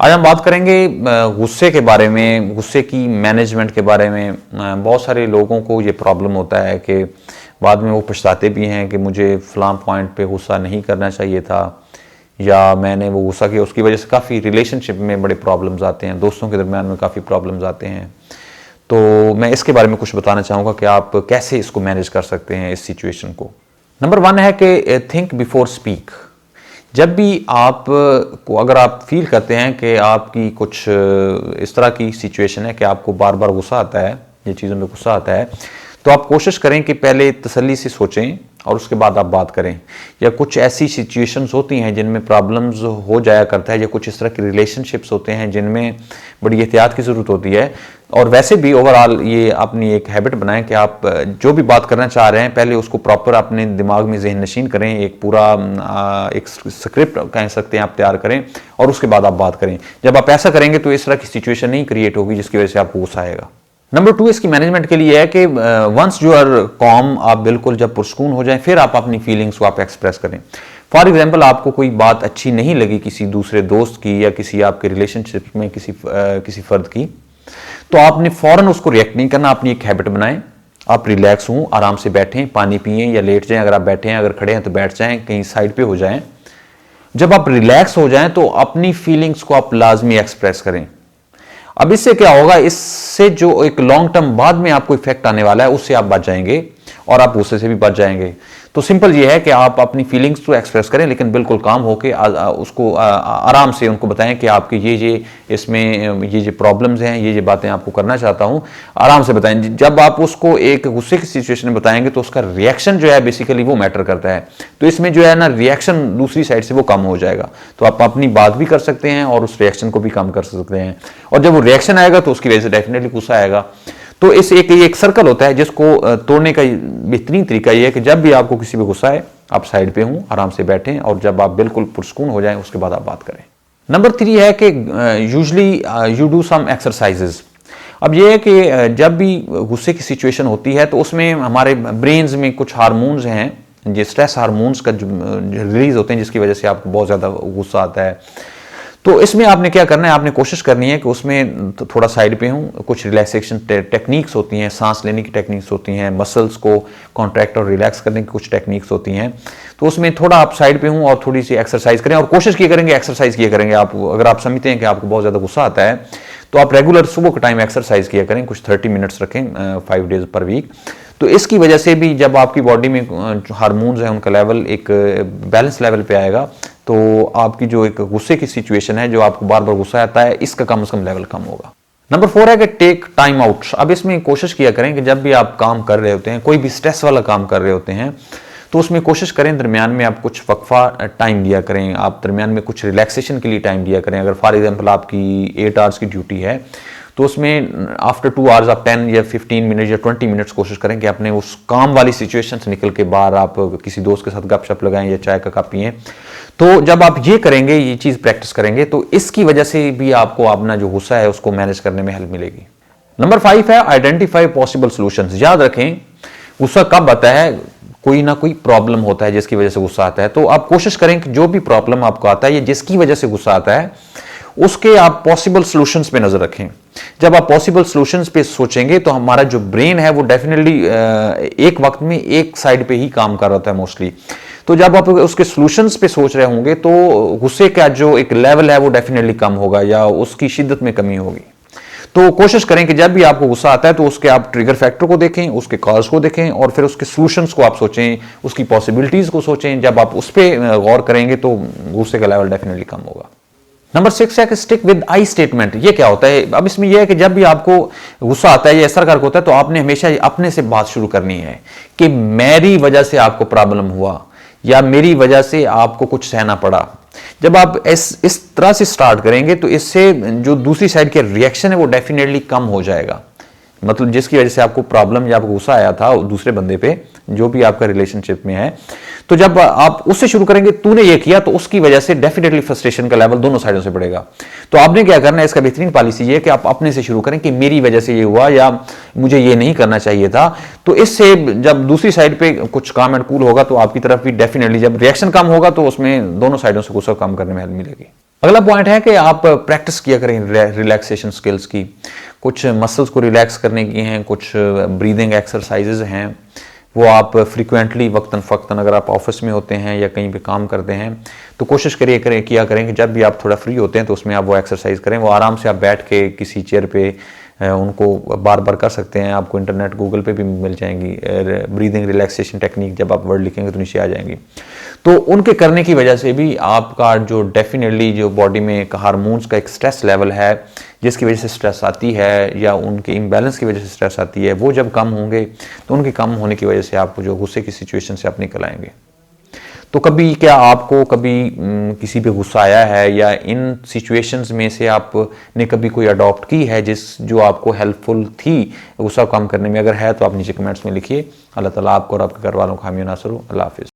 आज हम बात करेंगे गुस्से के बारे में, गुस्से की मैनेजमेंट के बारे में। बहुत सारे लोगों को ये प्रॉब्लम होता है कि बाद में वो पछताते भी हैं कि मुझे फ़लाँ पॉइंट पे गुस्सा नहीं करना चाहिए था, या मैंने वो गुस्सा किया, उसकी वजह से काफ़ी रिलेशनशिप में बड़े प्रॉब्लम्स आते हैं, दोस्तों के दरमियान में काफ़ी प्रॉब्लम्स आते हैं। तो मैं इसके बारे में कुछ बताना चाहूँगा कि आप कैसे इसको मैनेज कर सकते हैं इस सिचुएशन को। नंबर 1 है कि थिंक बिफोर स्पीक। जब भी आप को अगर आप फील करते हैं कि आपकी कुछ इस तरह की सिचुएशन है कि आपको बार बार गुस्सा आता है, ये चीज़ों में गुस्सा आता है, तो आप कोशिश करें कि पहले तसल्ली से सोचें और उसके बाद आप बात करें। या कुछ ऐसी सिचुएशंस होती हैं जिनमें प्रॉब्लम्स हो जाया करता है, या कुछ इस तरह के रिलेशनशिप्स होते हैं जिनमें बड़ी एहतियात की ज़रूरत होती है। और वैसे भी ओवरऑल ये अपनी एक हैबिट बनाएं कि आप जो भी बात करना चाह रहे हैं पहले उसको प्रॉपर अपने दिमाग में ज़हन नशीन करें, एक पूरा एक स्क्रिप्ट कह सकते हैं आप तैयार करें और उसके बाद आप बात करें। जब आप ऐसा करेंगे तो इस तरह की सिचुएशन नहीं क्रिएट होगी जिसकी वजह से आपको गुस्सा आएगा। नंबर 2 इसकी मैनेजमेंट के लिए है कि वंस यू आर कॉम, आप बिल्कुल जब पुरसकून हो जाएं, फिर आप अपनी फीलिंग्स को आप एक्सप्रेस करें। फॉर एग्जांपल आपको कोई बात अच्छी नहीं लगी किसी दूसरे दोस्त की या किसी आपके रिलेशनशिप में किसी फर्द की, तो आपने फौरन उसको रिएक्ट नहीं करना। अपनी एक हैबिट बनाएं, आप रिलैक्स हों, आराम से बैठें, पानी पिएं या लेट जाएं। अगर आप बैठे हैं, अगर खड़े हैं तो बैठ जाएं, कहीं साइड पे हो जाएं। जब आप रिलैक्स हो जाएं तो अपनी फीलिंग्स को आप लाजमी एक्सप्रेस करें। अब इससे क्या होगा, इससे जो एक लॉन्ग टर्म बाद में आपको इफेक्ट आने वाला है उससे आप बच जाएंगे और आप गुस्से से भी बच जाएंगे। तो सिंपल ये है कि आप अपनी फीलिंग्स तो एक्सप्रेस करें, लेकिन बिल्कुल काम होके उसको आराम से उनको बताएं कि आपके ये इसमें ये प्रॉब्लम्स हैं, ये बातें आपको करना चाहता हूं, आराम से बताएं। जब आप उसको एक गुस्से की सिचुएशन में बताएंगे तो उसका रिएक्शन जो है बेसिकली वो मैटर करता है। तो इसमें जो है ना रिएक्शन दूसरी साइड से वो कम हो जाएगा। तो आप अपनी बात भी कर सकते हैं और उस रिएक्शन को भी कम कर सकते हैं। और जब वो रिएक्शन आएगा तो उसकी वजह से डेफिनेटली गुस्सा आएगा। तो इस एक सर्कल होता है जिसको तोड़ने का बेहतरीन तरीका यह है कि जब भी आपको किसी पे गुस्सा आए आप साइड पे हों, आराम से बैठें और जब आप बिल्कुल पुरसकून हो जाएं उसके बाद आप बात करें। नंबर 3 है कि usually you do some exercises. अब यह है कि जब भी गुस्से की सिचुएशन होती है तो उसमें हमारे ब्रेन्स में कुछ हार्मोन्स हैं, जो स्ट्रेस हार्मोन्स का जो रिलीज होते हैं जिसकी वजह से आपको बहुत ज़्यादा गुस्सा आता है। तो इसमें आपने क्या करना है, आपने कोशिश करनी है कि उसमें थोड़ा साइड पे हूँ। कुछ रिलैक्सेशन टेक्निक्स होती हैं, सांस लेने की टेक्निक्स होती हैं, मसल्स को कॉन्ट्रैक्ट और रिलैक्स करने की कुछ टेक्निक्स होती हैं। तो उसमें थोड़ा आप साइड पे हूँ और थोड़ी सी एक्सरसाइज करें और कोशिश किया करेंगे, एक्सरसाइज किया करेंगे। आप अगर आप समझते हैं कि आपको बहुत ज़्यादा गुस्सा आता है तो आप रेगुलर सुबह के टाइम एक्सरसाइज किया करें, कुछ 30 मिनट्स रखें 5 डेज पर वीक। तो इसकी वजह से भी जब आपकी बॉडी में जो हार्मोन्स हैं उनका लेवल एक बैलेंस लेवल पे आएगा, तो आपकी जो एक गुस्से की सिचुएशन है, जो आपको बार बार गुस्सा आता है, इसका कम से कम लेवल कम होगा। नंबर 4 है कि टेक टाइम आउट। अब इसमें कोशिश किया करें कि जब भी आप काम कर रहे होते हैं, कोई भी स्ट्रेस वाला काम कर रहे होते हैं, तो उसमें कोशिश करें दरमियान में आप कुछ वक्फा टाइम दिया करें, आप दरमियान में कुछ रिलैक्सेशन के लिए टाइम दिया करें। अगर फॉर एग्जांपल आपकी 8 आवर्स की ड्यूटी है तो उसमें आफ्टर 2 आवर्स आप 10 या 15 मिनट या 20 मिनट्स कोशिश करें कि अपने उस काम वाली सिचुएशन से निकल के बाहर आप किसी दोस्त के साथ गपशप लगाएं या चाय का कप पिएं। तो जब आप ये करेंगे, ये चीज़ प्रैक्टिस करेंगे, तो इसकी वजह से भी आपको अपना जो गुस्सा है उसको मैनेज करने में हेल्प मिलेगी। नंबर 5 है आइडेंटिफाई पॉसिबल सॉल्यूशंस। याद रखें गुस्सा कब आता है, कोई ना कोई प्रॉब्लम होता है जिसकी वजह से गुस्सा आता है। तो आप कोशिश करें कि जो भी प्रॉब्लम आपको आता है या जिसकी वजह से गुस्सा आता है उसके आप पॉसिबल सॉल्यूशंस पे नजर रखें। जब आप पॉसिबल सॉल्यूशंस पे सोचेंगे तो हमारा जो ब्रेन है वो डेफिनेटली एक वक्त में एक साइड पे ही काम कर रहा होता है मोस्टली। तो जब आप उसके सॉल्यूशंस पे सोच रहे होंगे तो गुस्से का जो एक लेवल है वो डेफिनेटली कम होगा या उसकी शिद्दत में कमी होगी। तो कोशिश करें कि जब भी आपको गुस्सा आता है तो उसके आप ट्रिगर फैक्टर को देखें, उसके कॉज को देखें और फिर उसके सॉल्यूशंस को आप सोचें, उसकी पॉसिबिलिटीज को सोचें। जब आप उस पर गौर करेंगे तो गुस्से का लेवल डेफिनेटली कम होगा। नंबर 6 है कि स्टिक विद आई स्टेटमेंट। ये क्या होता है? अब इसमें यह है कि जब भी आपको गुस्सा आता है या इस तरह का होता है तो आपने हमेशा अपने से बात शुरू करनी है कि मेरी वजह से आपको प्रॉब्लम हुआ या मेरी वजह से आपको कुछ सहना पड़ा। जब आप इस तरह से स्टार्ट करेंगे तो इससे जो दूसरी साइड के रिएक्शन है वो डेफिनेटली कम हो जाएगा। मतलब जिसकी वजह से आपको प्रॉब्लम या आपको गुस्सा आया था दूसरे बंदे पे, जो भी आपका रिलेशनशिप में है, तो जब आप उससे शुरू करेंगे तूने ये किया, तो उसकी वजह से डेफिनेटली फ्रस्ट्रेशन का लेवल दोनों साइडों से बढ़ेगा। तो आपने क्या करना है, इसका बेहतरीन पॉलिसी ये है कि आप अपने से शुरू करें कि मेरी वजह से ये हुआ या मुझे ये नहीं करना चाहिए था। तो इससे जब दूसरी साइड पे कुछ काम एंड कूल होगा तो आपकी तरफ भी डेफिनेटली जब रिएक्शन कम होगा तो उसमें दोनों साइडों से गुस्सा कम करने में हेल्प मिलेगी। अगला पॉइंट है कि आप प्रैक्टिस किया करें रिलैक्सेशन स्किल्स की। कुछ मसल्स को रिलैक्स करने की हैं, कुछ ब्रीदिंग एक्सरसाइजेज हैं, वो आप फ्रीक्वेंटली वक्तन फ़क्तन अगर आप ऑफिस में होते हैं या कहीं पे काम करते हैं तो कोशिश किया करें कि जब भी आप थोड़ा फ्री होते हैं तो उसमें आप वो एक्सरसाइज करें। वो आराम से आप बैठ के किसी चेयर पे उनको बार बार कर सकते हैं। आपको इंटरनेट गूगल पे भी मिल जाएंगी ब्रीदिंग रिलैक्सेशन टेक्निक, जब आप वर्ड लिखेंगे तो नीचे आ जाएंगी। तो उनके करने की वजह से भी आपका जो डेफिनेटली जो बॉडी में एक हार्मोन्स का एक स्ट्रेस लेवल है, जिसकी वजह से स्ट्रेस आती है या उनके इम्बैलेंस की वजह से स्ट्रेस आती है, वो जब कम होंगे तो उनके कम होने की वजह से आप जो गुस्से की सिचुएशन से आप निकल आएंगे। तो कभी क्या आपको कभी किसी पे गुस्सा आया है या इन सिचुएशंस में से आपने कभी कोई अडॉप्ट की है जो आपको हेल्पफुल थी गुस्सा कम करने में? अगर है तो आप नीचे कमेंट्स में लिखिए। अल्लाह ताला आपको और आपके घर वालों को हामी नासर हो। अल्लाह हाफिज़।